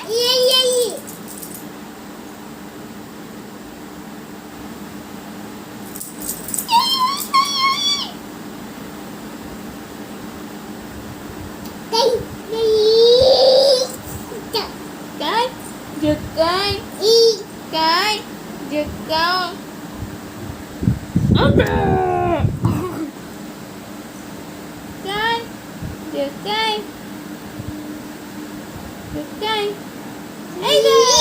Cái giật cái giật con. Cái giật cái ấy da.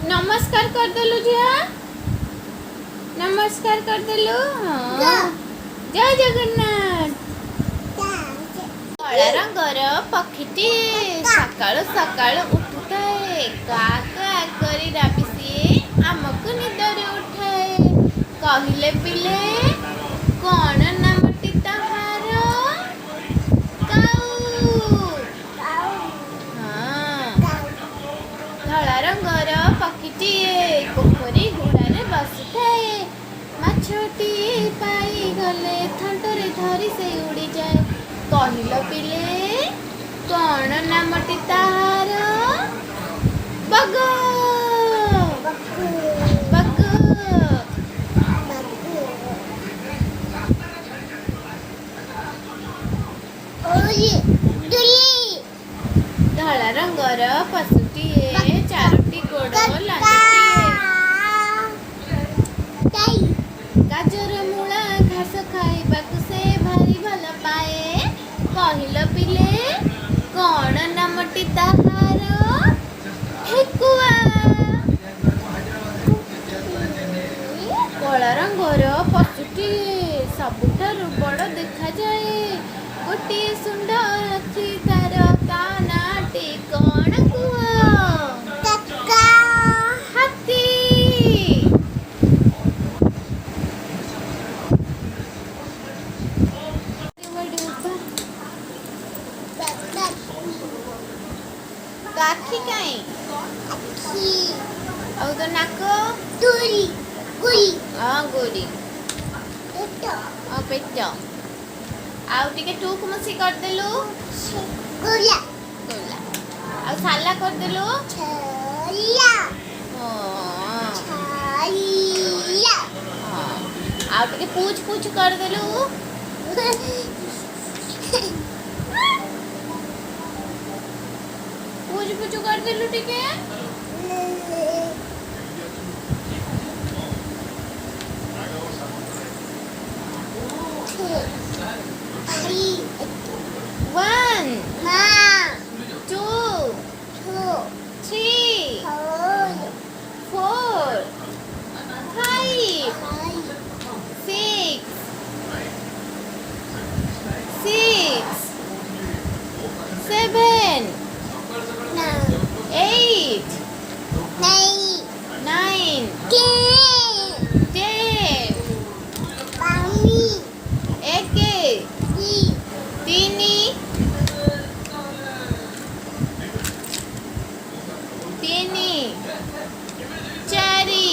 नमस्कार कर देलु झिया नमस्कार कर देलु हाँ जय जगन्नाथ कला रंगर पक्षीटी सकाळु सकाळु उठुଥାଏ का का करी राबी सिए आमको निदरे उठाए कहिले पिले कौन नामटी तहार काऊ हाँ धला रंगर पक्षीटीए पोखरी गुड़ारे बसुଥାଏ माछटी पाई गले थंटरे धरी से उड़ी जाए कहिल पिले कौन नामटी ताहार बग बग धला रंगर पशुटीए चारोटी गोड़ लांगीटीए गाजर मूला घास खाइबाकु से भारी भल पाए कहिल पिले कौन नामटी ताहार ठेकुआ कला रंगर पशुटीए सबुठारु बड़ देखा जाए गोटे सुंड अच्छी तार कानाटी कौन कुआ हाथी काखी काई और तो नाको गुड़ी पेट आउ टिके टूक मुसी कर देलु गोला आउ साला कर देलु आउ टिके पूछ पूछ कर देलु पूछ पूछ कर देलु टिके One, two, three, four, five, six, seven, 8, 9, 10, एक तीनी चारि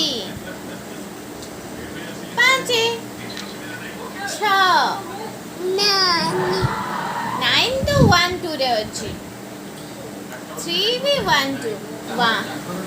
पाँच छ 9 तो 1 2 रे अछि 3 भी 1 2 1